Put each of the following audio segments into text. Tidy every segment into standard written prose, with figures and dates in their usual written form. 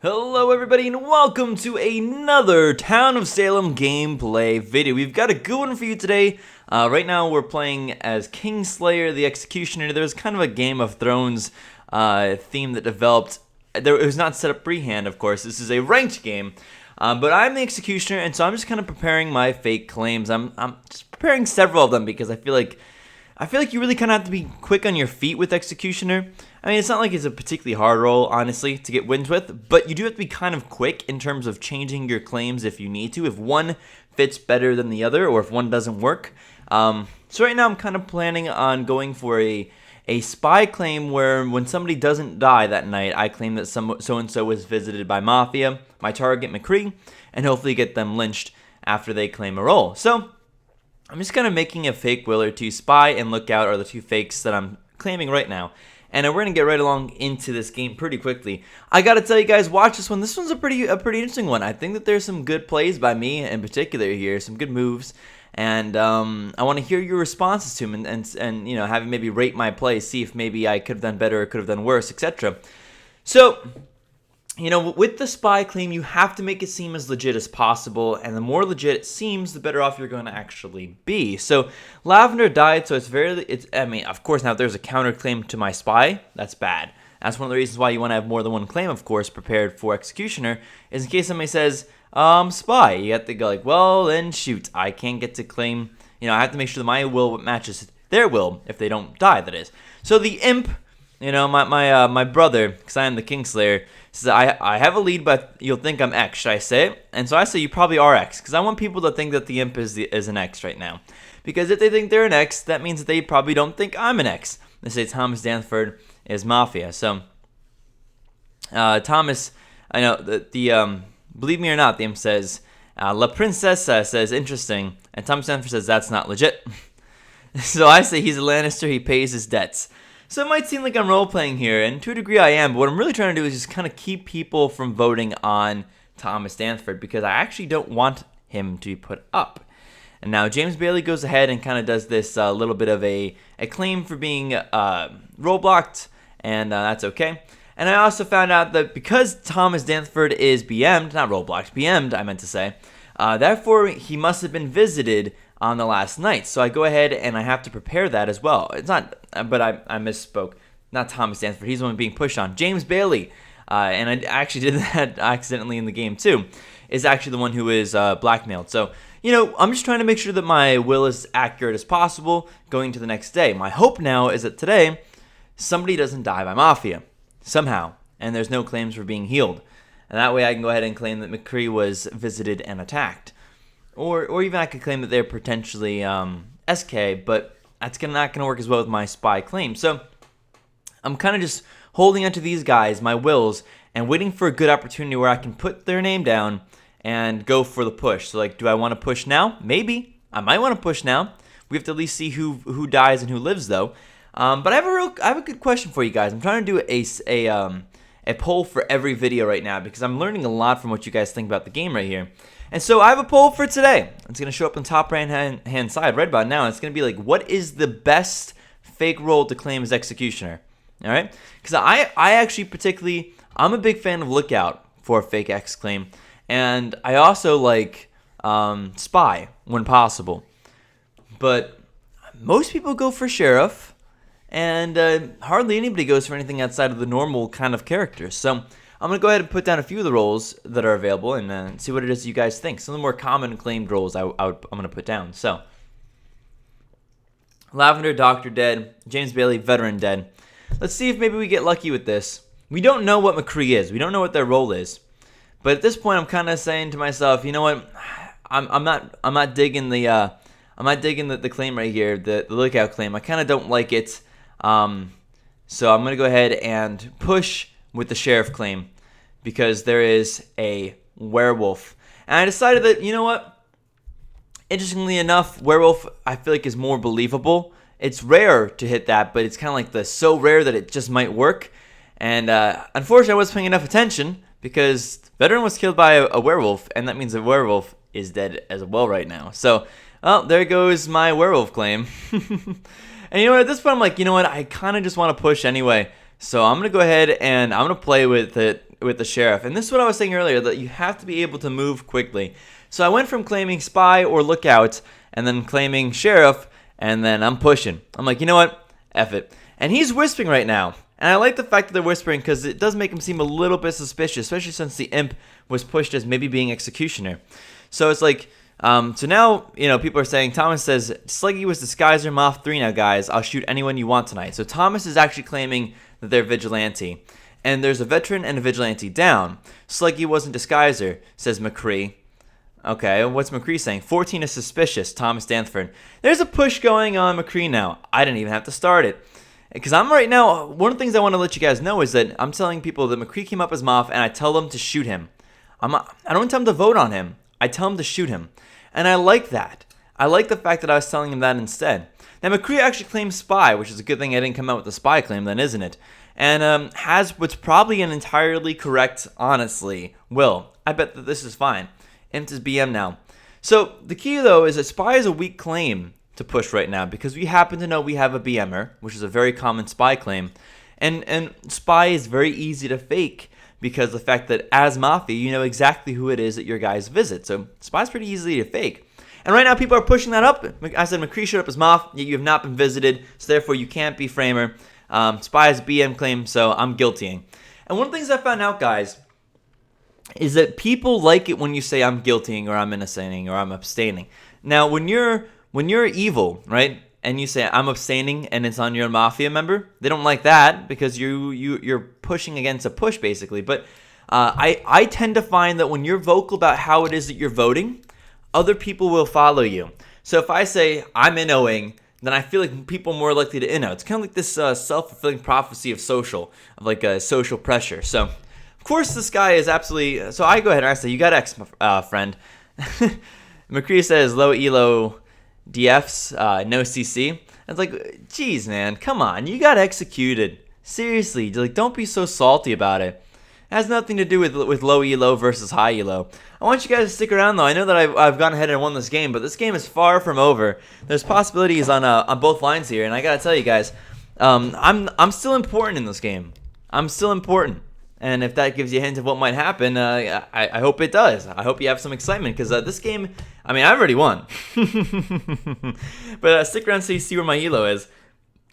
Hello everybody and welcome to another Town of Salem gameplay video. We've got a good one for you today. Right now we're playing as Kingslayer the Executioner. There's kind of a Game of Thrones theme that developed. It was not set up freehand, of course. This is a ranked game. But I'm the Executioner, and so I'm just kind of preparing my fake claims. I'm just preparing several of them because I feel like you really kind of have to be quick on your feet with Executioner. I mean, it's not like it's a particularly hard role, honestly, to get wins with, but you do have to be kind of quick in terms of changing your claims if you need to, if one fits better than the other, or if one doesn't work. So right now I'm kind of planning on going for a spy claim where when somebody doesn't die that night, I claim that so-and-so was visited by Mafia, my target McCree, and hopefully get them lynched after they claim a role. So I'm just kind of making a fake will or two. Spy and Lookout are the two fakes that I'm claiming right now. And we're going to get right along into this game pretty quickly. I got to tell you guys, watch this one. This one's a pretty interesting one. I think that there's some good plays by me in particular here, some good moves. And I want to hear your responses to them and you know, have you maybe rate my play, see if maybe I could have done better or could have done worse, etc. So, you know, with the spy claim, you have to make it seem as legit as possible, and the more legit it seems, the better off you're going to actually be. So, Lavender died, so I mean, of course, now if there's a counterclaim to my spy, that's bad. That's one of the reasons why you want to have more than one claim, of course, prepared for Executioner, is in case somebody says, spy. You have to go like, well, then shoot, I can't get to claim, you know, I have to make sure that my will matches their will, if they don't die, that is. So, the imp, you know, my brother, because I am the Kingslayer, says I have a lead, but you'll think I'm X. Should I say it? And so I say you probably are X, because I want people to think that the imp is an X right now. Because if they think they're an X, that means that they probably don't think I'm an X. They say Thomas Danford is Mafia. So Thomas, I know the believe me or not, the imp says La Princesa says interesting, and Thomas Danford says that's not legit. So I say he's a Lannister. He pays his debts. So it might seem like I'm role-playing here, and to a degree I am, but what I'm really trying to do is just kind of keep people from voting on Thomas Danford, because I actually don't want him to be put up. And now James Bailey goes ahead and kind of does this little bit of a claim for being role-blocked, and that's okay. And I also found out that because Thomas Danford is BM'd, not role-blocked, BM'd I meant to say, therefore he must have been visited on the last night. So I go ahead and I have to prepare that as well. It's not, but I misspoke. Not Thomas Danford. He's the one being pushed on. James Bailey, and I actually did that accidentally in the game too, is actually the one who is blackmailed. So, you know, I'm just trying to make sure that my will is accurate as possible going to the next day. My hope now is that today somebody doesn't die by Mafia somehow, and there's no claims for being healed. And that way I can go ahead and claim that McCree was visited and attacked. Or even I could claim that they're potentially SK, but that's not going to work as well with my spy claim. So I'm kind of just holding onto these guys, my wills, and waiting for a good opportunity where I can put their name down and go for the push. So, like, do I want to push now? Maybe. I might want to push now. We have to at least see who dies and who lives, though. But I have a good question for you guys. I'm trying to do a poll for every video right now because I'm learning a lot from what you guys think about the game right here. And so I have a poll for today. It's going to show up on the top right-hand side right about now. It's going to be like, what is the best fake role to claim as Executioner? All right? Because I actually particularly, I'm a big fan of Lookout for a fake X claim. And I also like Spy when possible. But most people go for Sheriff. And hardly anybody goes for anything outside of the normal kind of characters. So I'm going to go ahead and put down a few of the roles that are available and see what it is you guys think. Some of the more common claimed roles I'm going to put down. So, Lavender, Doctor dead. James Bailey, Veteran dead. Let's see if maybe we get lucky with this. We don't know what McCree is. We don't know what their role is. But at this point, I'm kind of saying to myself, you know what? I'm not digging the claim right here, the Lookout claim. I kind of don't like it. So I'm going to go ahead and push with the Sheriff claim because there is a werewolf. And I decided that, you know what? Interestingly enough, werewolf I feel like is more believable. It's rare to hit that, but it's kind of like the so rare that it just might work. And unfortunately, I wasn't paying enough attention because Veteran was killed by a werewolf, and that means the werewolf is dead as well right now. So, well, there goes my werewolf claim. And you know what, at this point I'm like, you know what, I kind of just want to push anyway. So I'm going to go ahead and I'm going to play with it with the sheriff. And this is what I was saying earlier, that you have to be able to move quickly. So I went from claiming spy or lookout and then claiming sheriff, and then I'm pushing. I'm like, you know what? F it. And he's whispering right now. And I like the fact that they're whispering because it does make him seem a little bit suspicious, especially since the imp was pushed as maybe being executioner. So it's like, so now, people are saying, Thomas says, Sluggy was Disguiser Moth 3 now, guys. I'll shoot anyone you want tonight. So Thomas is actually claiming that they're vigilante. And there's a veteran and a vigilante down. Sluggy wasn't Disguiser, says McCree. Okay, what's McCree saying? 14 is suspicious, Thomas Danford. There's a push going on McCree now. I didn't even have to start it. Because I'm right now, one of the things I want to let you guys know is that I'm telling people that McCree came up as Moth, and I tell them to shoot him. I don't tell them to vote on him. I tell them to shoot him. And I like that. I like the fact that I was telling him that instead. Now, McCree actually claims spy, which is a good thing I didn't come out with the spy claim then, isn't it? And has what's probably an entirely correct, honestly, Will. I bet that this is fine. Imp is BM now. So the key, though, is that spy is a weak claim to push right now because we happen to know we have a BMer, which is a very common spy claim. And spy is very easy to fake because the fact that as Mafia, you know exactly who it is that your guys visit. So spy's pretty easy to fake. And right now people are pushing that up. I said McCree showed up as Moth, yet you have not been visited, so therefore you can't be Framer. Spy is BM claim, so I'm guiltying. And one of the things I found out, guys, is that people like it when you say I'm guiltying or I'm innocenting or I'm abstaining. Now, when you're evil, right, and you say I'm abstaining and it's on your Mafia member, they don't like that because you're pushing against a push, basically. But I tend to find that when you're vocal about how it is that you're voting, other people will follow you. So if I say I'm innoing, then I feel like people are more likely to inno. It's kind of like this self-fulfilling prophecy of social pressure. So, of course, this guy is absolutely... So I go ahead and I say, you got X, friend. McCree says, low elo DFs, no CC. It's like, geez, man, come on. You got executed. Seriously, like, don't be so salty about it. It has nothing to do with low elo versus high elo. I want you guys to stick around, though. I know that I've gone ahead and won this game, but this game is far from over. There's possibilities on both lines here, and I gotta tell you guys, I'm still important in this game. I'm still important, and if that gives you a hint of what might happen, I hope it does. I hope you have some excitement because this game, I mean, I've already won. But stick around so you see where my elo is,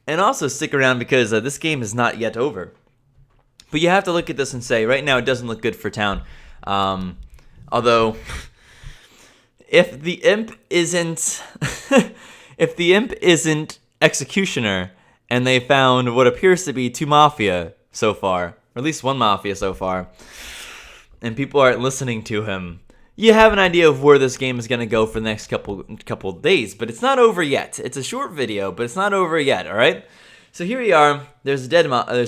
and also stick around because this game is not yet over. But you have to look at this and say, right now it doesn't look good for town. Although, if the imp isn't, executioner, and they found what appears to be 2 Mafia so far, or at least 1 Mafia so far, and people aren't listening to him, you have an idea of where this game is going to go for the next couple days. But it's not over yet. It's a short video, but it's not over yet. All right. So here we are. There's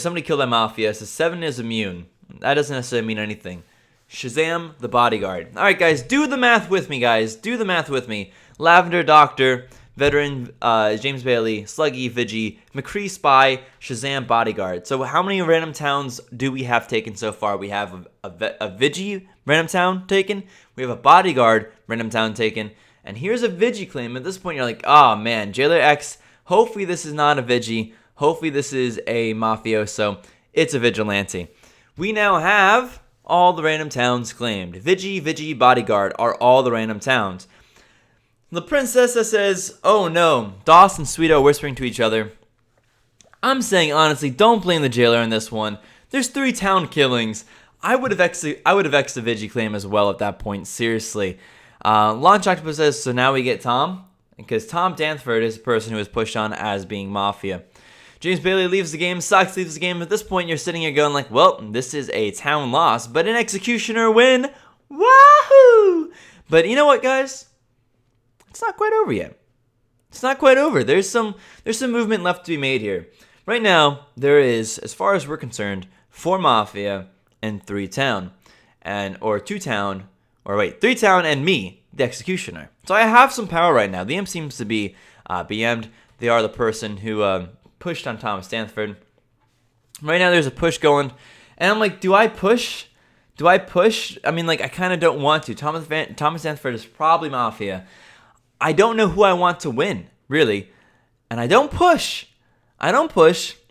somebody killed by Mafia. So 7 is immune. That doesn't necessarily mean anything. Shazam, the bodyguard. All right, guys, do the math with me, guys. Do the math with me. Lavender, Doctor, Veteran, James Bailey, Sluggy, Vigi, McCree, Spy, Shazam, bodyguard. So how many random towns do we have taken so far? We have a Vigi random town taken. We have a bodyguard random town taken. And here's a Vigi claim. At this point, you're like, oh, man, Jailer X, hopefully this is not a Vigi. Hopefully this is a mafioso. It's a vigilante. We now have all the random towns claimed. Vigi, bodyguard are all the random towns. The Princessa says, oh no, Doss and Sweeto whispering to each other. I'm saying honestly, don't blame the jailer in this one. There's 3 town killings. I would have X'd the Vigi claim as well at that point, seriously. Launch Octopus says, so now we get Tom? Because Tom Danford is the person who was pushed on as being Mafia. James Bailey leaves the game, Sox leaves the game. At this point, you're sitting here going like, well, this is a town loss, but an executioner win. Wahoo! But you know what, guys? It's not quite over yet. It's not quite over. There's some movement left to be made here. Right now, there is, as far as we're concerned, 4 Mafia and 3 town. 3 town and me, the executioner. So I have some power right now. The imp seems to be BM'd. They are the person who pushed on Thomas Danford. Right now there's a push going, and I'm like, do I push? I mean, like, I kind of don't want to. Thomas Danford is probably Mafia. I don't know who I want to win, really, and I don't push.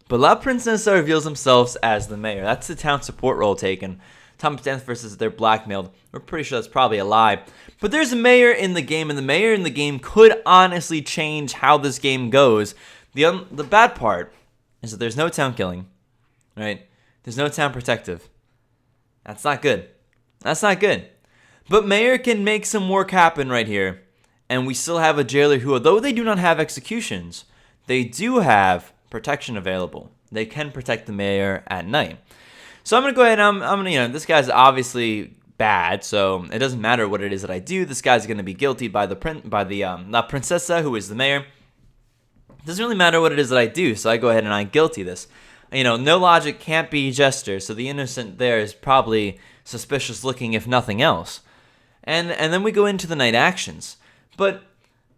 But La Princesa reveals themselves as the mayor. That's the town support role taken. Thomas Danforth says they're blackmailed. We're pretty sure that's probably a lie. But there's a mayor in the game, and the mayor in the game could honestly change how this game goes. The bad part is that there's no town killing, right? There's no town protective. That's not good. That's not good. But mayor can make some work happen right here. And we still have a jailer who, although they do not have executions, they do have protection available. They can protect the mayor at night. So I'm going to go ahead and I'm going to, this guy's obviously bad, so it doesn't matter what it is that I do. This guy's going to be guilty by the La Princesa, who is the mayor. It doesn't really matter what it is that I do, so I go ahead and I guilty this. No logic can't be jester, so the innocent there is probably suspicious looking if nothing else. And then we go into the night actions. But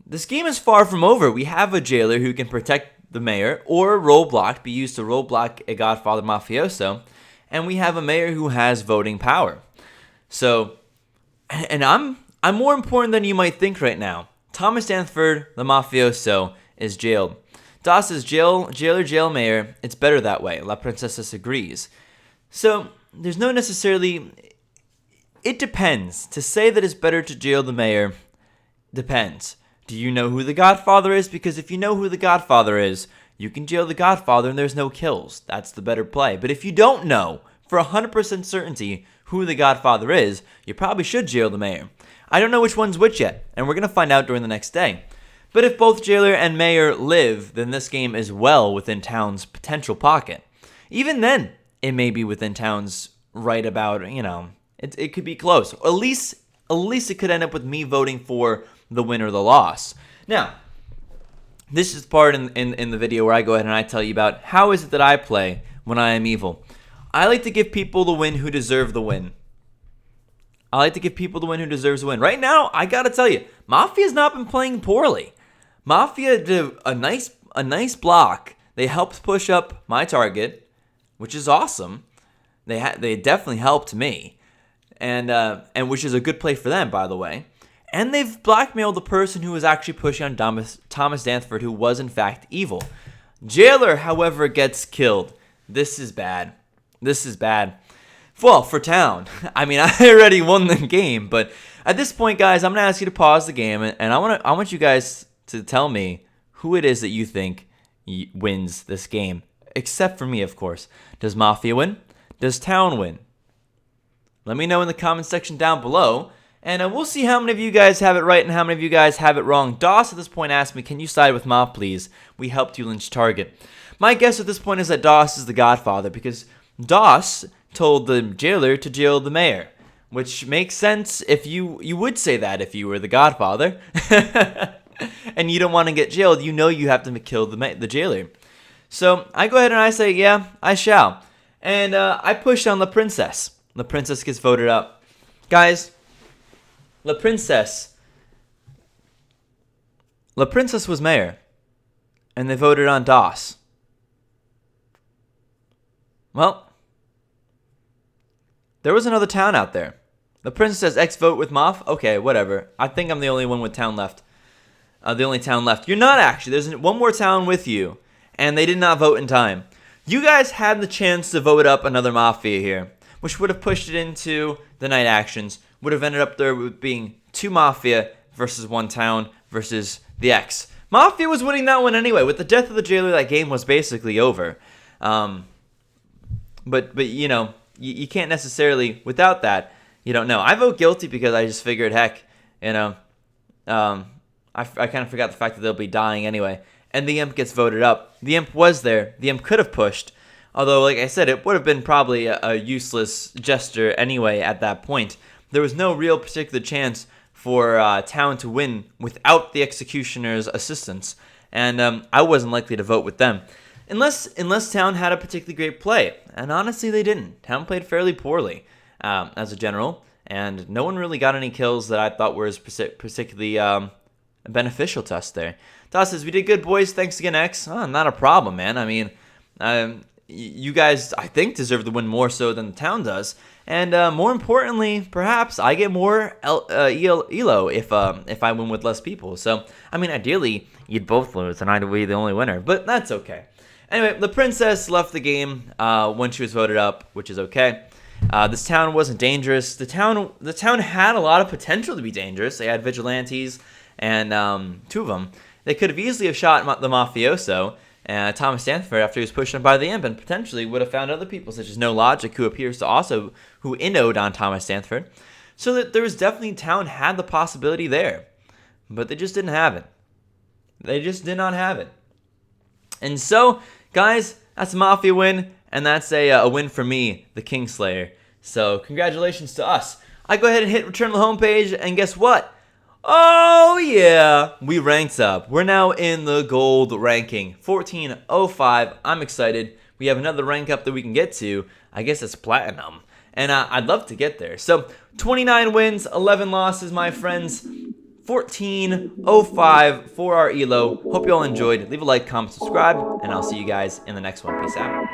this game is far from over. We have a jailer who can protect the mayor, or roadblock, be used to roadblock a Godfather mafioso, and we have a mayor who has voting power. So, and I'm more important than you might think right now. Thomas Danford, the mafioso, is jailed. Das is jail mayor. It's better that way. La Princesa agrees. So, there's no necessarily... It depends. To say that it's better to jail the mayor depends. Do you know who the Godfather is? Because if you know who the Godfather is, you can jail the Godfather and there's no kills. That's the better play. But if you don't know for 100% certainty who the Godfather is, you probably should jail the mayor. I don't know which one's which yet, and we're going to find out during the next day. But if both jailer and mayor live, then this game is well within town's potential pocket. Even then, it may be within town's right about, it could be close. At least it could end up with me voting for the win or the loss. Now, this is the part in the video where I go ahead and I tell you about how is it that I play when I am evil. I like to give people the win who deserve the win. I like to give people the win who deserves the win. Right now, I gotta tell you, Mafia's not been playing poorly. Mafia did a nice block. They helped push up my target, which is awesome. They definitely helped me, and which is a good play for them, by the way. And they've blackmailed the person who was actually pushing on Thomas Danford, who was in fact evil. Jailer, however, gets killed. This is bad. This is bad. Well, for town. I mean, I already won the game, but at this point, guys, I'm gonna ask you to pause the game, and I want you guys to tell me who it is that you think wins this game. Except for me, of course. Does Mafia win? Does town win? Let me know in the comment section down below. And we'll see how many of you guys have it right and how many of you guys have it wrong. Doss at this point asked me, can you side with Ma, please? We helped you lynch Target. My guess at this point is that Doss is the Godfather, because Doss told the jailer to jail the mayor, which makes sense if you would say that if you were the Godfather. And you don't want to get jailed, you have to kill the jailer. So I go ahead and I say, yeah, I shall. And I push on La Princess. La Princess gets voted up. Guys, La Princess was mayor, and they voted on Doss. Well, there was another town out there. La Princess says X vote with Moff. Okay, whatever. I think I'm the only one with town left. The only town left. You're not actually. There's one more town with you, and they did not vote in time. You guys had the chance to vote up another Mafia here, which would have pushed it into the night actions. Would have ended up there with being 2 Mafia versus 1 town versus the X. Mafia was winning that one anyway. With the death of the jailer, that game was basically over. But you can't necessarily, without that, you don't know. I vote guilty because I just figured, heck, I kind of forgot the fact that they'll be dying anyway. And the imp gets voted up. The imp was there. The imp could have pushed. Although, like I said, it would have been probably a useless gesture anyway at that point. There was no real particular chance for town to win without the executioner's assistance. And I wasn't likely to vote with them. Unless town had a particularly great play. And honestly, they didn't. Town played fairly poorly as a general. And no one really got any kills that I thought were particularly beneficial to us there. Toss says, we did good, boys. Thanks again, X. Oh, not a problem, man. I mean, you guys, I think, deserve the win more so than the town does. And more importantly, perhaps I get more elo if I win with less people. So, I mean, ideally, you'd both lose and I'd be the only winner. But that's okay. Anyway, the princess left the game when she was voted up, which is okay. This town wasn't dangerous. The town had a lot of potential to be dangerous. They had vigilantes, and 2 of them. They could have easily have shot the mafioso, Thomas Stanford, after he was pushed on by the imp, and potentially would have found other people, such as No Logic, who appears to also who innowed on Thomas Stanford. So that there was definitely town had the possibility there, but they just didn't have it. They just did not have it. And so, guys, that's a Mafia win, and that's a win for me, the Kingslayer. So, congratulations to us. I go ahead and hit return to the homepage, and guess what? Oh, yeah, we ranked up. We're now in the gold ranking, 1405. I'm excited. We have another rank up that we can get to. I guess it's platinum, and I'd love to get there. So, 29 wins, 11 losses, my friends. 1405 for our ELO. Hope you all enjoyed. Leave a like, comment, subscribe, and I'll see you guys in the next one. Peace out.